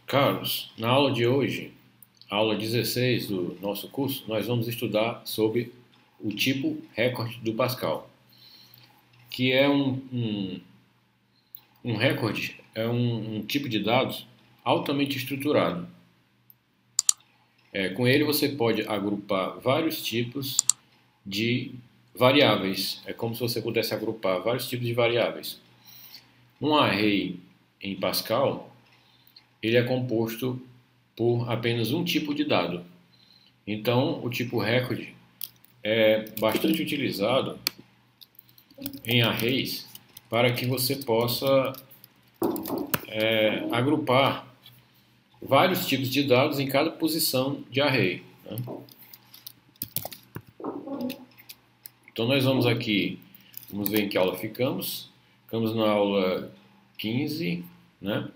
Carlos, na aula de hoje, aula 16 do nosso curso, nós vamos estudar sobre o tipo recorde do Pascal, que é um recorde, é um tipo de dados altamente estruturado. Com ele você pode agrupar vários tipos de variáveis. É como se você pudesse agrupar vários tipos de variáveis. Um array em Pascal, ele é composto por apenas um tipo de dado. Então, o tipo recorde é bastante utilizado em arrays para que você possa agrupar vários tipos de dados em cada posição de array, né? Então, nós vamos aqui, vamos ver em que aula ficamos. Ficamos na aula 15, né?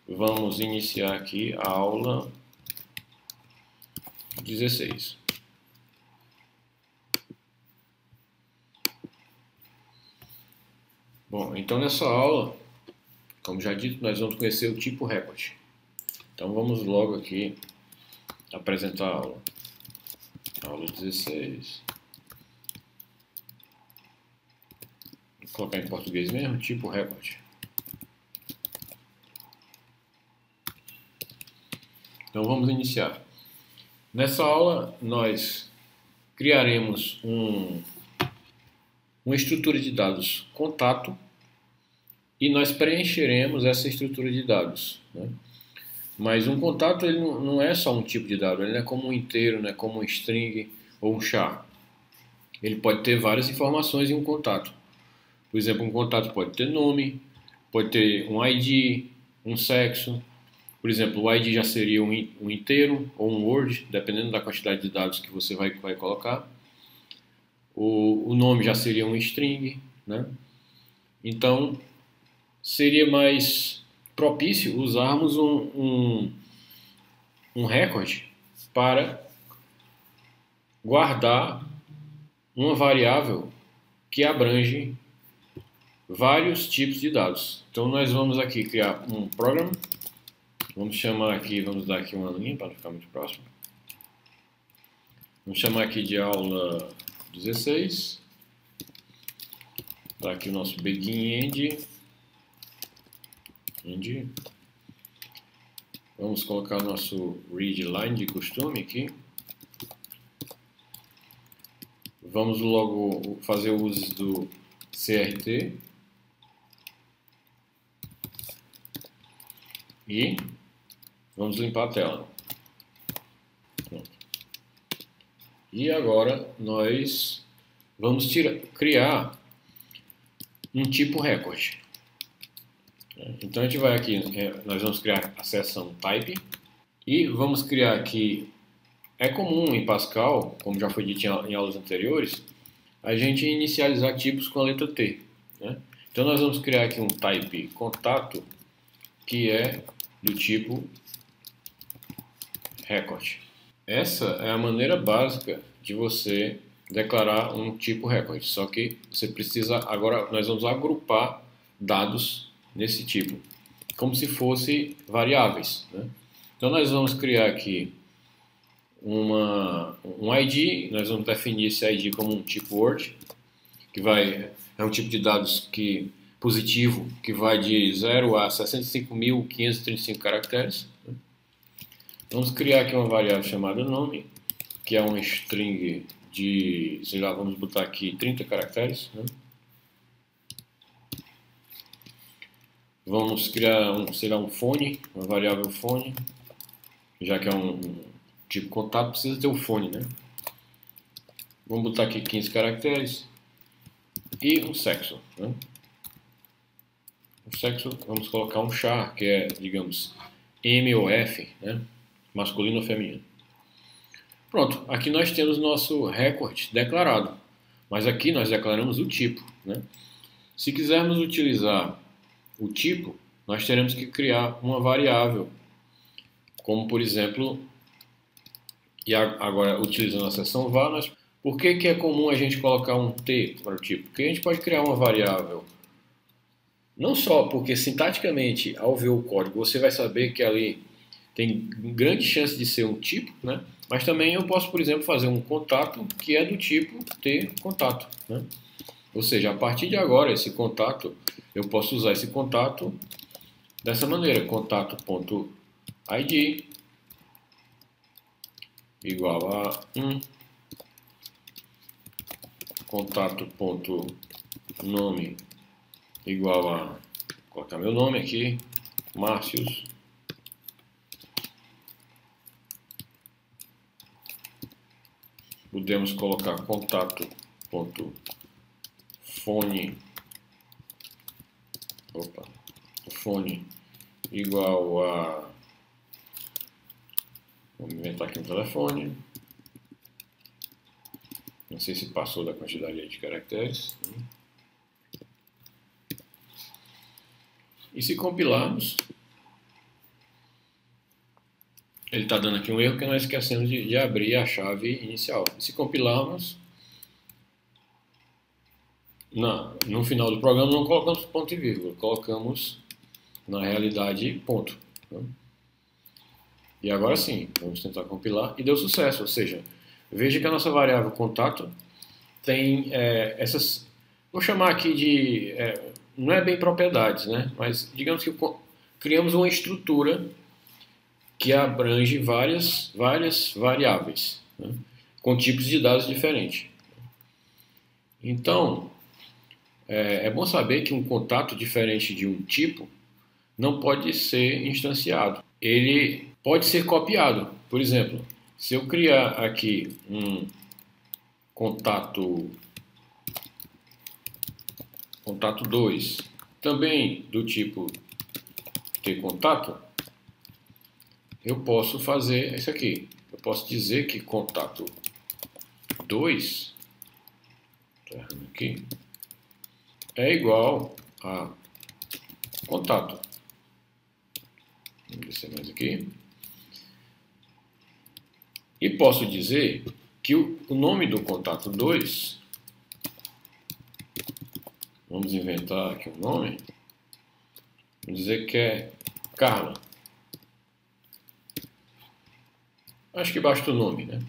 Vamos iniciar aqui a aula 16. Bom, então nessa aula, como já dito, nós vamos conhecer o tipo recorde. Então vamos logo aqui apresentar a aula. Aula 16. Vou colocar em português mesmo, tipo recorde. Então vamos iniciar. Nessa aula nós criaremos uma estrutura de dados contato e nós preencheremos essa estrutura de dados, né? Mas um contato ele não é só um tipo de dado, ele não é como um inteiro, não é como um string ou um char. Ele pode ter várias informações em um contato. Por exemplo, um contato pode ter nome, pode ter um ID, um sexo. Por exemplo, o ID já seria um inteiro ou um word, dependendo da quantidade de dados que você vai colocar. O nome já seria um string, né? Então, seria mais propício usarmos um recorde para guardar uma variável que abrange vários tipos de dados. Então nós vamos aqui criar um program, vamos chamar aqui, vamos dar aqui uma linha para não ficar muito próximo. Vamos chamar aqui de aula 16. Está aqui o nosso begin end. Vamos colocar o nosso read line de costume aqui. Vamos logo fazer o uso do CRT. E vamos limpar a tela. Pronto. E agora nós vamos criar um tipo recorde. Então a gente vai aqui, nós vamos criar a seção type e vamos criar aqui. É comum em Pascal, como já foi dito em aulas anteriores, a gente inicializar tipos com a letra T, né? Então nós vamos criar aqui um type contato que é do tipo recorde. Essa é a maneira básica de você declarar um tipo recorde, só que você precisa, agora nós vamos agrupar dados nesse tipo, como se fossem variáveis, né? Então nós vamos criar aqui um ID, nós vamos definir esse ID como um tipo word, que é um tipo de dados positivo, que vai de 0 a 65.535 caracteres. Vamos criar aqui uma variável chamada nome, que é um string de, sei lá, vamos botar aqui 30 caracteres, né? Vamos criar um fone, uma variável fone, já que é um tipo contato, precisa ter o fone, né? Vamos botar aqui 15 caracteres e um sexo, né? O sexo, vamos colocar um char, que é, digamos, M ou F, né? Masculino ou feminino. Pronto, aqui nós temos nosso recorde declarado, mas aqui nós declaramos o tipo, né? Se quisermos utilizar o tipo, nós teremos que criar uma variável, como por exemplo, e agora utilizando a seção var, por que é comum a gente colocar um t para o tipo? Porque a gente pode criar uma variável Não só porque sintaticamente, ao ver o código, você vai saber que ali tem grande chance de ser um tipo, né? Mas também eu posso, por exemplo, fazer um contato que é do tipo ter contato, né? Ou seja, a partir de agora, esse contato, eu posso usar esse contato dessa maneira, contato.id igual a 1, contato.nome igual a, vou colocar meu nome aqui, Márcios. Podemos colocar contato.fone, fone igual a, vamos inventar aqui um telefone, não sei se passou da quantidade de caracteres. E se compilarmos, ele está dando aqui um erro que nós esquecemos de abrir a chave inicial. E se compilarmos, no final do programa não colocamos ponto e vírgula, colocamos na realidade ponto. E agora sim, vamos tentar compilar e deu sucesso, ou seja, veja que a nossa variável contato tem essas, vou chamar aqui de, não é bem propriedades, né? Mas digamos que criamos uma estrutura que abrange várias variáveis, né? Com tipos de dados diferentes. Então, é bom saber que um contato diferente de um tipo não pode ser instanciado. Ele pode ser copiado. Por exemplo, se eu criar aqui um contato 2, também do tipo ter contato, eu posso fazer isso aqui. Eu posso dizer que contato 2 aqui, é igual a contato. Vamos descer mais aqui. E posso dizer que o nome do contato 2, vamos inventar aqui um nome, vamos dizer que é Carla. Acho que basta o nome, né?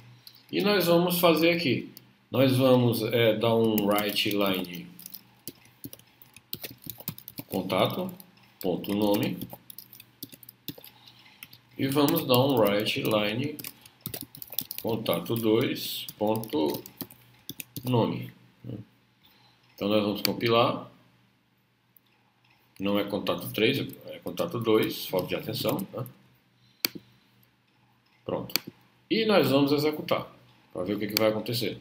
E nós vamos fazer aqui. Nós vamos dar um write line contato, ponto nome. E vamos dar um write line contato 2, ponto nome. Então nós vamos compilar. Não é contato 3, é contato 2, falta de atenção. Né? Pronto. E nós vamos executar, para ver o que vai acontecer.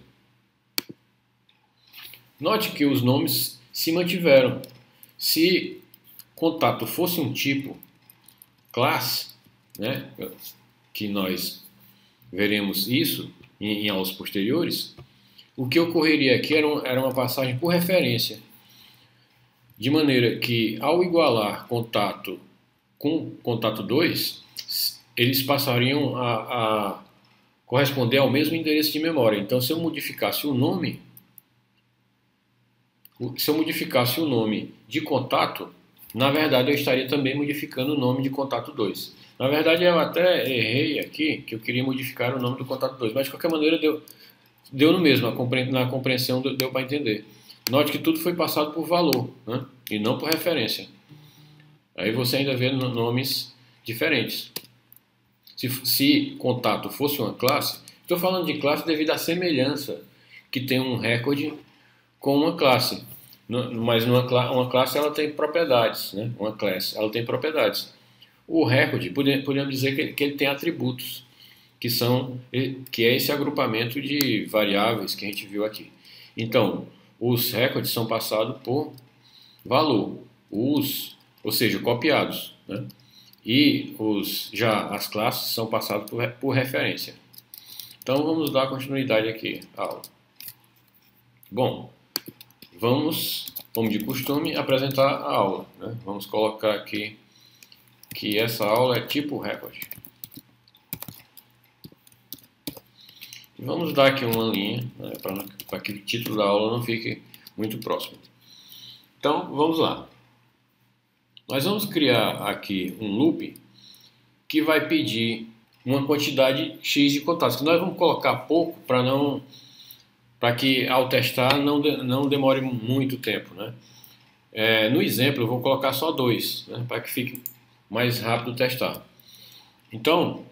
Note que os nomes se mantiveram. Se contato fosse um tipo, classe, né, que nós veremos isso em aulas posteriores, o que ocorreria aqui era uma passagem por referência. De maneira que, ao igualar contato com contato 2, eles passariam a corresponder ao mesmo endereço de memória. Então, se eu modificasse o nome de contato, na verdade eu estaria também modificando o nome de contato 2. Na verdade, eu até errei aqui, que eu queria modificar o nome do contato 2, mas de qualquer maneira deu no mesmo, na compreensão deu para entender. Note que tudo foi passado por valor, né? E não por referência. Aí você ainda vê nomes diferentes. Se contato fosse uma classe, estou falando de classe devido à semelhança que tem um recorde com uma classe. Mas uma classe ela tem propriedades, né? Uma classe ela tem propriedades. O recorde, podemos dizer que ele tem atributos, que é esse agrupamento de variáveis que a gente viu aqui. Então, os recordes são passados por valor, ou seja, copiados, né? E já as classes são passadas por referência. Então vamos dar continuidade aqui à aula. Bom, vamos, como de costume, apresentar a aula, né? Vamos colocar aqui que essa aula é tipo recorde. E vamos dar aqui uma linha, né, para que o título da aula não fique muito próximo. Então, vamos lá. Nós vamos criar aqui um loop que vai pedir uma quantidade X de contatos, que nós vamos colocar pouco para que ao testar não demore muito tempo, né? No exemplo eu vou colocar só 2, né, para que fique mais rápido testar. Então,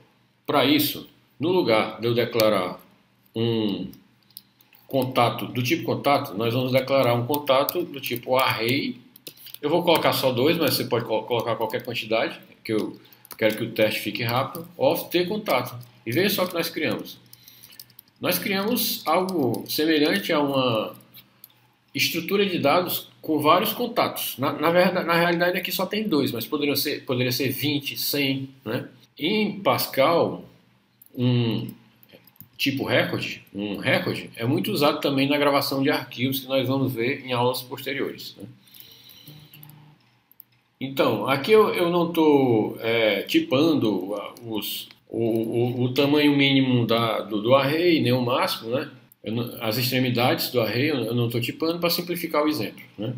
para isso, no lugar de eu declarar um contato do tipo contato, nós vamos declarar um contato do tipo array. Eu vou colocar só 2, mas você pode colocar qualquer quantidade, que eu quero que o teste fique rápido, of ter contato. E veja só o que nós criamos. Nós criamos algo semelhante a uma estrutura de dados com vários contatos. Na realidade aqui só tem 2, mas poderia ser 20, 100, né? Em Pascal, um recorde é muito usado também na gravação de arquivos, que nós vamos ver em aulas posteriores, né? Então, aqui eu não estou tipando o tamanho mínimo do array, nem o máximo, né? As extremidades do array eu não estou tipando para simplificar o exemplo, né?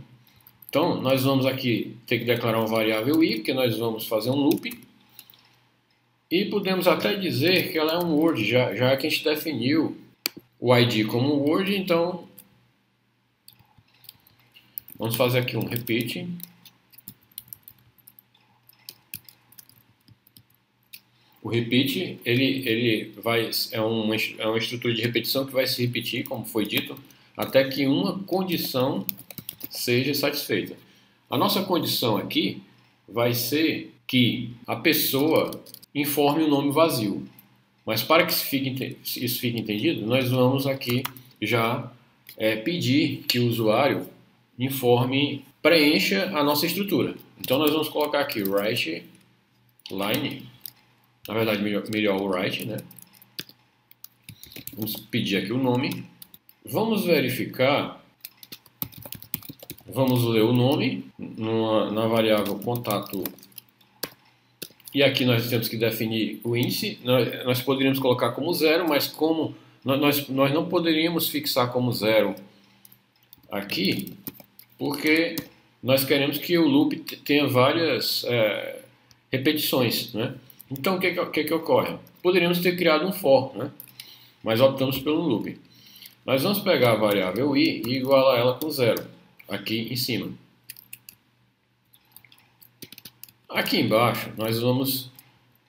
Então, nós vamos aqui ter que declarar uma variável i, porque nós vamos fazer um loop. E podemos até dizer que ela é um word, já que a gente definiu o id como um word, então vamos fazer aqui um repeat. O repeat é uma estrutura de repetição que vai se repetir, como foi dito, até que uma condição seja satisfeita. A nossa condição aqui vai ser que a pessoa informe o nome vazio. Mas para que isso fique entendido, nós vamos aqui já pedir que o usuário preencha a nossa estrutura. Então nós vamos colocar aqui write line, na verdade melhor o write, né? Vamos pedir aqui o nome. Vamos verificar, vamos ler o nome na variável contato. E aqui nós temos que definir o índice. Nós poderíamos colocar como 0, mas como nós não poderíamos fixar como 0 aqui, porque nós queremos que o loop tenha várias repetições, né? Então, o que ocorre? Poderíamos ter criado um for, né? Mas optamos pelo loop. Nós vamos pegar a variável i e igualar ela com 0, aqui em cima. Aqui embaixo, nós vamos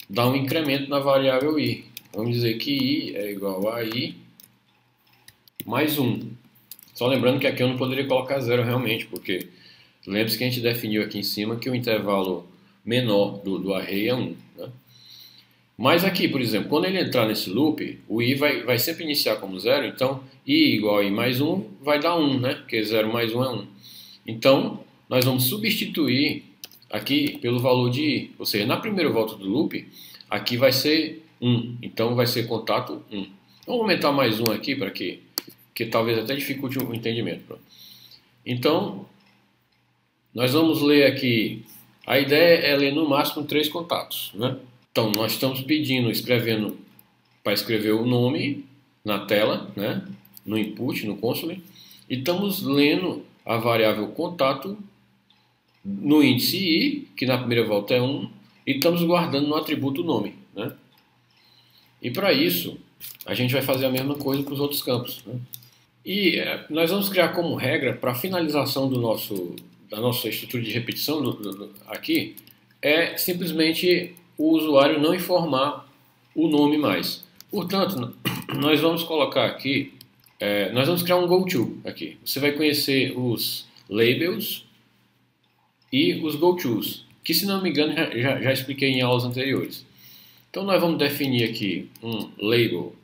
dar um incremento na variável i. Vamos dizer que i é igual a i mais 1. Só lembrando que aqui eu não poderia colocar 0 realmente, porque lembre-se que a gente definiu aqui em cima que o intervalo menor do array é 1. Né? Mas aqui, por exemplo, quando ele entrar nesse loop, o i vai sempre iniciar como 0, então i igual a i mais 1 vai dar 1, né? Porque 0 mais 1 é 1. Então, nós vamos substituir aqui pelo valor de i, ou seja, na primeira volta do loop, aqui vai ser 1, então vai ser contato 1. Vamos aumentar mais 1 aqui para que talvez até dificulte o entendimento. Então, nós vamos ler aqui, a ideia é ler no máximo 3 contatos, né? Então, nós estamos escrevendo para escrever o nome na tela, né? No input, no console, e estamos lendo a variável contato no índice i, que na primeira volta é 1, e estamos guardando no atributo nome, né? E para isso, a gente vai fazer a mesma coisa para os outros campos, né? E nós vamos criar como regra, para a finalização da nossa estrutura de repetição aqui, é simplesmente o usuário não informar o nome mais. Portanto, nós vamos colocar aqui, nós vamos criar um goto aqui. Você vai conhecer os labels e os gotos, que se não me engano já expliquei em aulas anteriores. Então nós vamos definir aqui um label,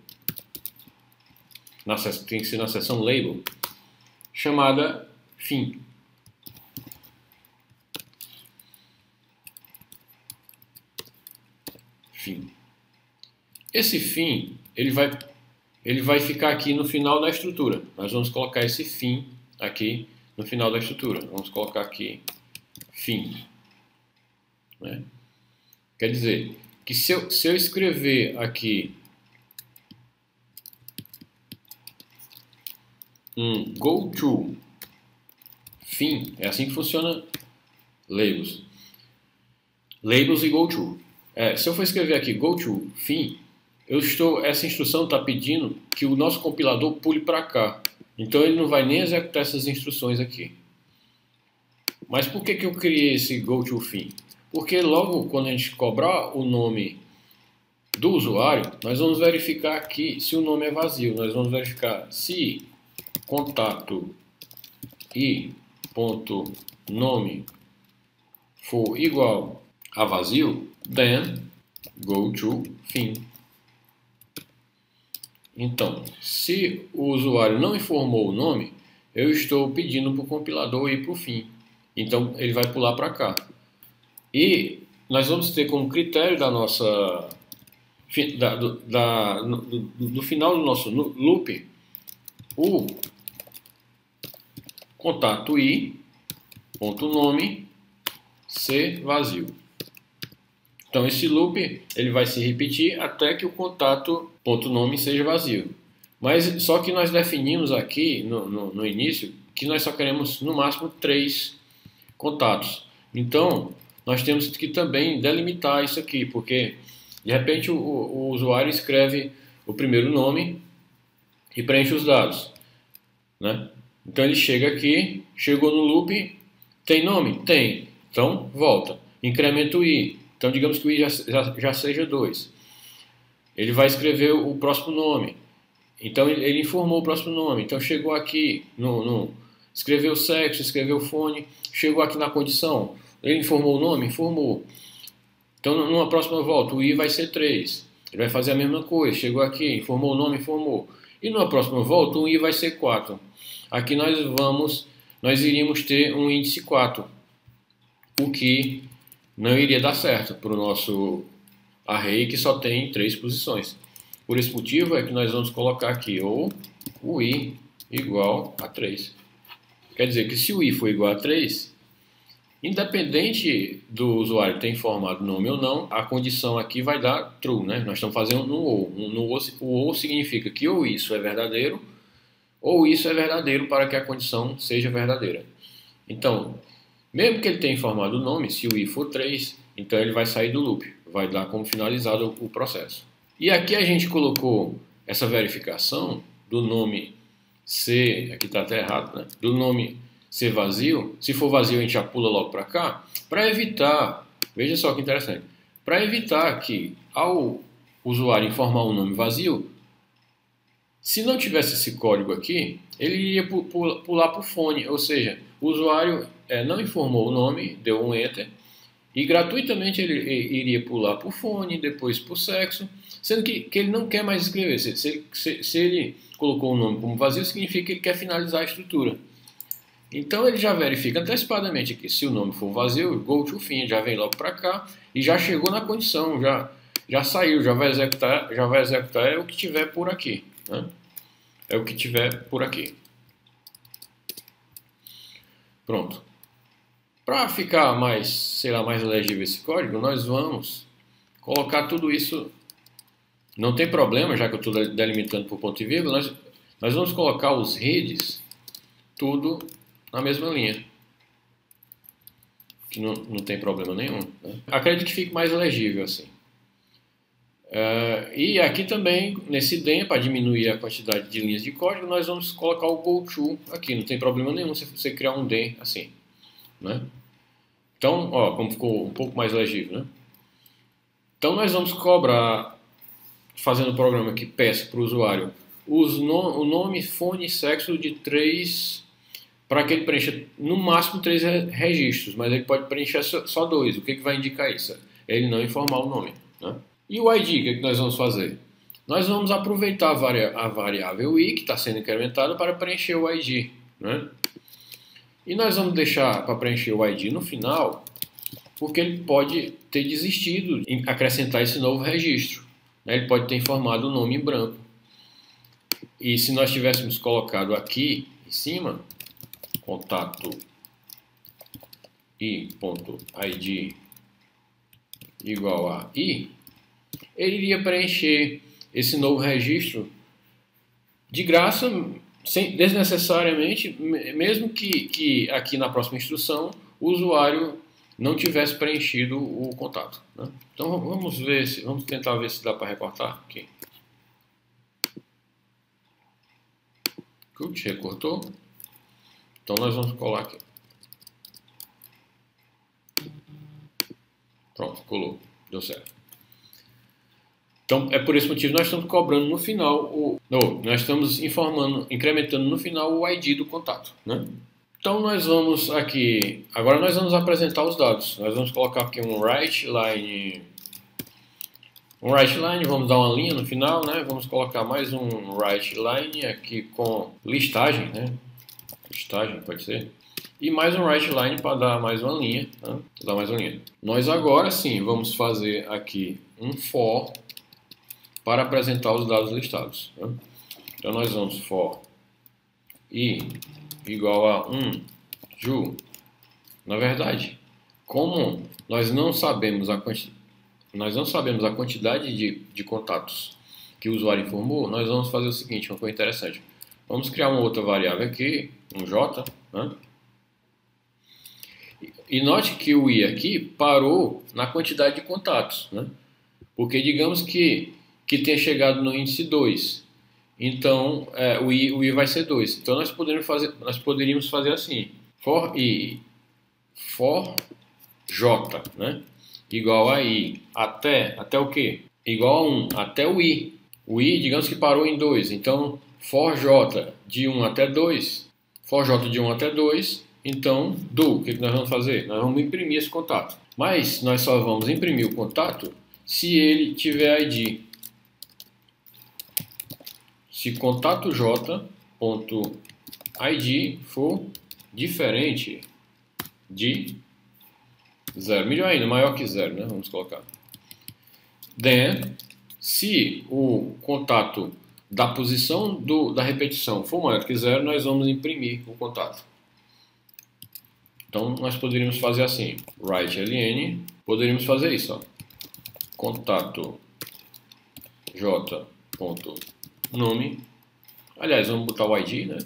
tem que ser na seção label, chamada fim. Esse fim, ele vai ficar aqui no final da estrutura. Nós vamos colocar esse fim aqui no final da estrutura. Vamos colocar aqui fim. Né? Quer dizer que se eu escrever aqui um goTo fim, é assim que funciona labels. labels e goTo. Se eu for escrever aqui goTo fim, essa instrução está pedindo que o nosso compilador pule para cá. Então ele não vai nem executar essas instruções aqui. Mas por que eu criei esse goTo fim? Porque logo quando a gente cobrar o nome do usuário, nós vamos verificar aqui se o nome é vazio. Nós vamos verificar se contato e ponto nome for igual a vazio, then goTo fim. Então, se o usuário não informou o nome, eu estou pedindo para o compilador ir para o fim. Então, ele vai pular para cá. E nós vamos ter como critério da nossa do final do nosso loop o contato i ponto nome ser vazio. Então esse loop ele vai se repetir até que o contato ponto nome seja vazio. Mas só que nós definimos aqui no início que nós só queremos no máximo 3 contatos. Então nós temos que também delimitar isso aqui, porque de repente o usuário escreve o primeiro nome e preenche os dados, né? Então ele chega aqui, chegou no loop, tem nome? Tem. Então volta. Incrementa o i. Então digamos que o i já seja 2. Ele vai escrever o próximo nome. Então ele informou o próximo nome. Então chegou aqui, escreveu o sexo, escreveu o fone, chegou aqui na condição. Ele informou o nome? Informou. Então, numa próxima volta, o i vai ser 3. Ele vai fazer a mesma coisa. Chegou aqui, informou o nome, informou. E numa próxima volta, o i vai ser 4. Aqui nós iríamos ter um índice 4. O que não iria dar certo para o nosso array, que só tem 3 posições. Por esse motivo é que nós vamos colocar aqui ou o i igual a 3. Quer dizer que se o i for igual a 3... independente do usuário ter informado o nome ou não, a condição aqui vai dar true, né? Nós estamos fazendo no ou. O ou significa que ou isso é verdadeiro, ou isso é verdadeiro para que a condição seja verdadeira. Então, mesmo que ele tenha informado o nome, se o i for 3, então ele vai sair do loop, vai dar como finalizado o processo. E aqui a gente colocou essa verificação do nome ser, aqui está até errado, né? Do nome ser vazio. Se for vazio a gente já pula logo para cá, para evitar, veja só que interessante, para evitar que ao usuário informar um nome vazio, se não tivesse esse código aqui, ele iria pular para o fone, ou seja, o usuário não informou o nome, deu um enter, e gratuitamente ele iria pular para o fone, depois para o sexo, sendo que ele não quer mais escrever. Se ele colocou o nome como vazio, significa que ele quer finalizar a estrutura. Então ele já verifica antecipadamente aqui, se o nome for vazio, goTo fim, já vem logo para cá e já chegou na condição, já saiu, já vai executar é o que tiver por aqui, né? É o que tiver por aqui. Pronto. Para ficar mais, sei lá, mais legível esse código, nós vamos colocar tudo isso. Não tem problema, já que eu estou delimitando por ponto e vírgula, nós vamos colocar os heads tudo na mesma linha, que não tem problema nenhum, né? Acredito que fique mais legível assim. E aqui também, nesse DEM, para diminuir a quantidade de linhas de código, nós vamos colocar o goTo aqui, não tem problema nenhum se você criar um DEM assim, né? Então, ó, como ficou um pouco mais legível, né? Então nós vamos cobrar, fazendo o programa que peça para o usuário o nome, fone e sexo de 3, para que ele preencha no máximo 3 registros, mas ele pode preencher só 2. O que vai indicar isso? Ele não informar o nome, né? E o ID, o que nós vamos fazer? Nós vamos aproveitar a variável i, que está sendo incrementada, para preencher o ID, né? E nós vamos deixar para preencher o ID no final, porque ele pode ter desistido em acrescentar esse novo registro, né? Ele pode ter informado o nome em branco. E se nós tivéssemos colocado aqui em cima, contato i.id igual a i, ele iria preencher esse novo registro de graça, desnecessariamente, mesmo que aqui na próxima instrução o usuário não tivesse preenchido o contato, né? Então vamos tentar ver se dá para recortar aqui. Recortou. Então nós vamos colar aqui. Pronto, colou, deu certo. Então é por esse motivo que nós estamos cobrando no final nós estamos incrementando no final o ID do contato, né? Então nós vamos aqui, agora nós vamos apresentar os dados. Nós vamos colocar aqui um write line, vamos dar uma linha no final, né? Vamos colocar mais um write line aqui com listagem, né? Listagem pode ser. E mais um write line para dar mais uma linha, né? Dar mais uma linha. Nós agora sim vamos fazer aqui um for para apresentar os dados listados, né? Então nós vamos for i igual a 1 Na verdade, como nós não sabemos a quantidade de contatos que o usuário informou, nós vamos fazer o seguinte, uma coisa interessante. Vamos criar uma outra variável aqui, um j, né? E note que o i aqui parou na quantidade de contatos, né? Porque digamos que tenha chegado no índice 2. Então, o i vai ser 2. Então, nós poderíamos fazer assim. For j, né? Igual a i. Até o quê? Igual a 1. Até o i. O i, digamos que parou em 2. Então, for j de 1 até 2. For j de 1 até 2. Então, o que nós vamos fazer? Nós vamos imprimir esse contato. Mas, nós só vamos imprimir o contato se ele tiver ID. Se contato j.id for diferente de 0, melhor ainda, maior que 0, né? Vamos colocar. Then, se o contato da posição da repetição for maior que 0, nós vamos imprimir o contato. Então, nós poderíamos fazer assim, write ln, poderíamos fazer isso, ó. Contato j.nome, aliás, vamos botar o ID, né?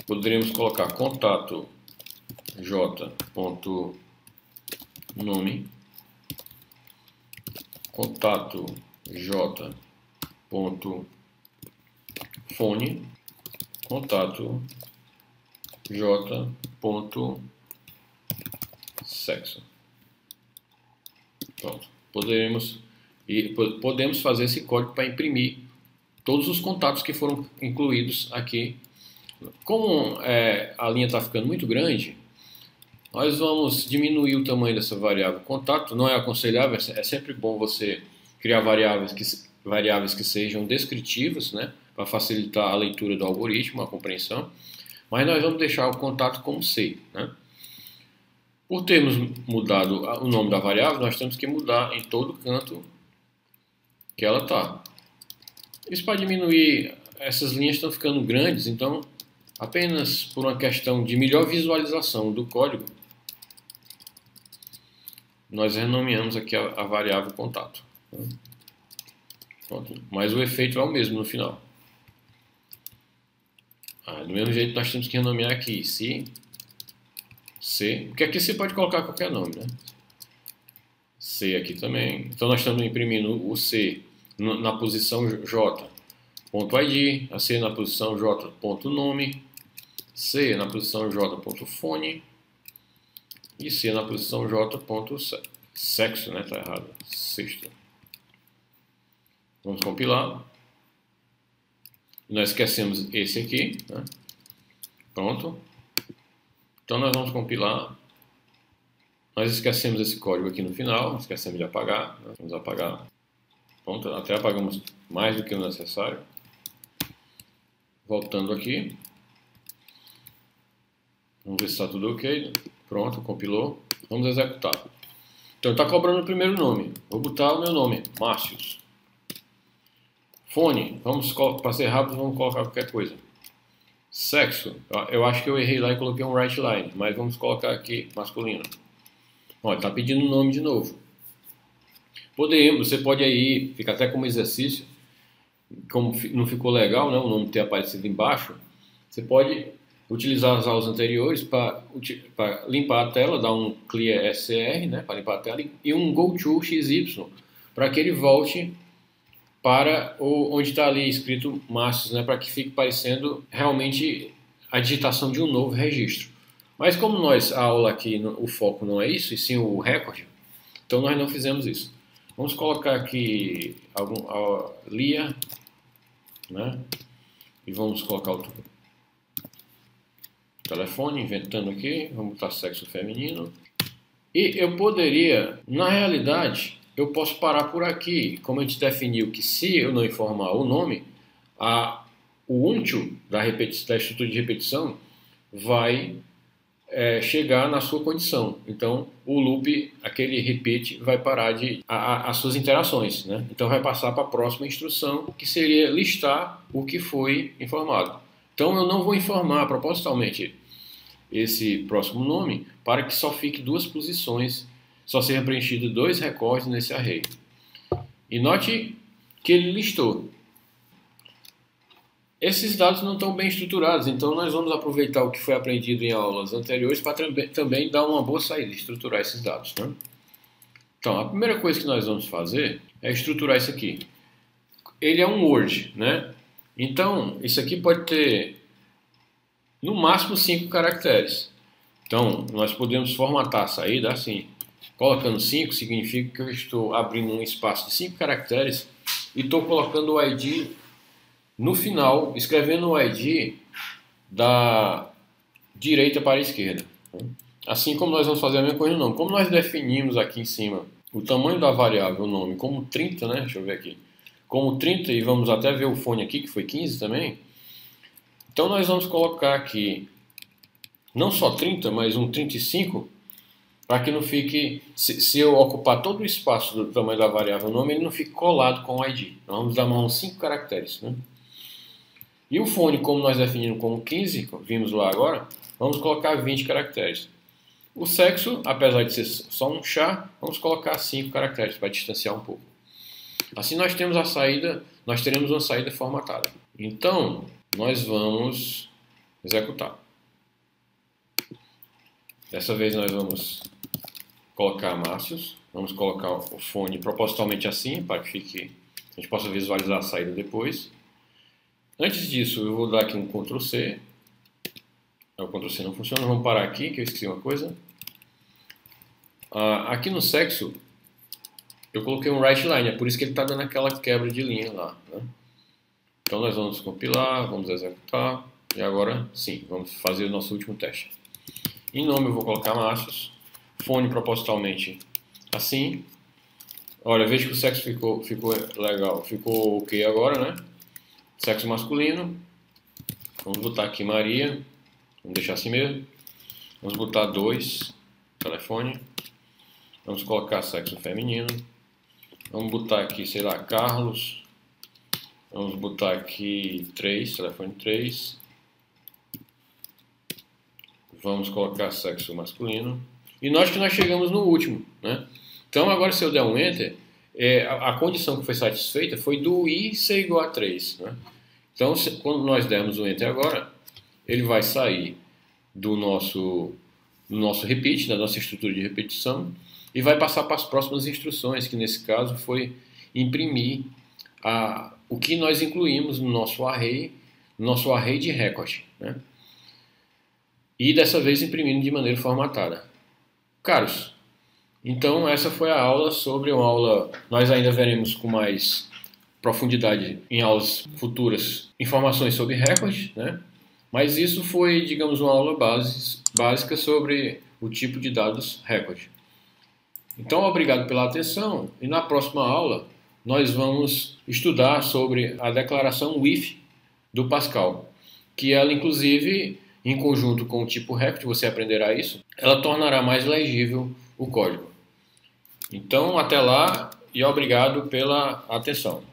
Poderíamos colocar contato j.nome, contato j.fone, contato j.sexo. Pronto. Podemos fazer esse código para imprimir todos os contatos que foram incluídos aqui. Como a linha está ficando muito grande, nós vamos diminuir o tamanho dessa variável contato. Não é aconselhável, é sempre bom você criar variáveis que sejam descritivas, né, para facilitar a leitura do algoritmo, a compreensão. Mas nós vamos deixar o contato como C, né? Por termos mudado o nome da variável, nós temos que mudar em todo canto que ela está. Isso para diminuir, essas linhas estão ficando grandes, então apenas por uma questão de melhor visualização do código, nós renomeamos aqui a variável contato. Pronto. Mas o efeito é o mesmo no final. Do mesmo jeito nós temos que renomear aqui C, porque aqui você pode colocar qualquer nome, né? C aqui também. Então nós estamos imprimindo o C na posição j.id, a C na posição j.nome, C na posição j.fone e C na posição j.sexo, né? Tá errado. Sexto. Vamos compilar. Nós esquecemos esse aqui, né? Pronto. Então nós vamos compilar. Nós esquecemos esse código aqui no final, esquecemos de apagar, né? Vamos apagar. Pronto, até apagamos mais do que o necessário. Voltando aqui. Vamos ver se está tudo ok. Pronto, compilou. Vamos executar. Então está cobrando o primeiro nome. Vou botar o meu nome, Márcios. Fone, para ser rápido, vamos colocar qualquer coisa. Sexo, eu acho que eu errei lá e coloquei um write line, mas vamos colocar aqui masculino. Olha, está pedindo o nome de novo. Você pode aí, fica até como exercício, como não ficou legal, né, o nome ter aparecido embaixo, você pode utilizar as aulas anteriores para limpar a tela, dar um clear SCR, né, para limpar a tela, e um go to XY, para que ele volte para onde está ali escrito Márcios, né, para que fique parecendo realmente a digitação de um novo registro. Mas como a aula aqui, o foco não é isso, e sim o recorde, então nós não fizemos isso. Vamos colocar aqui Lia, né, e vamos colocar o telefone, inventando aqui, vamos botar sexo feminino. E eu poderia, na realidade, eu posso parar por aqui, como a gente definiu que se eu não informar o nome, o until da estrutura de repetição vai chegar na sua condição. Então, o loop, aquele repeat, vai parar as suas interações, né? Então, vai passar para a próxima instrução, que seria listar o que foi informado. Então, eu não vou informar propositalmente esse próximo nome para que só fique 2 posições, só seja preenchido 2 recordes nesse array. E note que ele listou. Esses dados não estão bem estruturados, então nós vamos aproveitar o que foi aprendido em aulas anteriores para também dar uma boa saída, estruturar esses dados, né? Então, a primeira coisa que nós vamos fazer é estruturar isso aqui. Ele é um Word, né? Então, isso aqui pode ter no máximo 5 caracteres. Então, nós podemos formatar a saída assim. Colocando 5 significa que eu estou abrindo um espaço de 5 caracteres e estou colocando o ID no final, escrevendo o ID da direita para a esquerda. Assim como nós vamos fazer a mesma coisa no nome. Como nós definimos aqui em cima o tamanho da variável nome como 30, né? Deixa eu ver aqui. Como 30, e vamos até ver o fone aqui, que foi 15 também. Então nós vamos colocar aqui não só 30, mas um 35, para que não fique, se eu ocupar todo o espaço do tamanho da variável nome, ele não fique colado com o ID. Nós vamos dar mais uns 5 caracteres, né? E o fone, como nós definimos como 15, vimos lá agora, vamos colocar 20 caracteres. O sexo, apesar de ser só um chá, vamos colocar 5 caracteres para distanciar um pouco. Assim nós temos a saída, nós teremos uma saída formatada. Então, nós vamos executar. Dessa vez nós vamos colocar Márcios, vamos colocar o fone propositalmente assim, para que a gente possa visualizar a saída depois. Antes disso, eu vou dar aqui um Ctrl C. O Ctrl C não funciona, vamos parar aqui, que eu esqueci uma coisa. Aqui no sexo, eu coloquei um write line, é por isso que ele está dando aquela quebra de linha lá, né? Então nós vamos compilar, vamos executar, e agora sim, vamos fazer o nosso último teste. Em nome eu vou colocar Márcios, fone propositalmente assim. Olha, veja que o sexo ficou legal, ficou ok agora, né? Sexo masculino, vamos botar aqui Maria, vamos deixar assim mesmo. Vamos botar 2, telefone. Vamos colocar sexo feminino. Vamos botar aqui, sei lá, Carlos. Vamos botar aqui 3, telefone 3. Vamos colocar sexo masculino. E note que nós chegamos no último, né? Então agora se eu der um Enter, a condição que foi satisfeita foi do I ser igual a 3, né? Então quando nós dermos o Enter agora, ele vai sair do nosso repeat, da nossa estrutura de repetição, e vai passar para as próximas instruções, que nesse caso foi imprimir o que nós incluímos no nosso array de record, né? E dessa vez imprimindo de maneira formatada. Caros, então essa foi a aula nós ainda veremos com mais profundidade em aulas futuras informações sobre record, né? Mas isso foi, digamos, uma aula básica sobre o tipo de dados record. Então, obrigado pela atenção, e na próxima aula nós vamos estudar sobre a declaração with do Pascal, que ela, inclusive, em conjunto com o tipo record, você aprenderá isso, ela tornará mais legível o código. Então, até lá e obrigado pela atenção.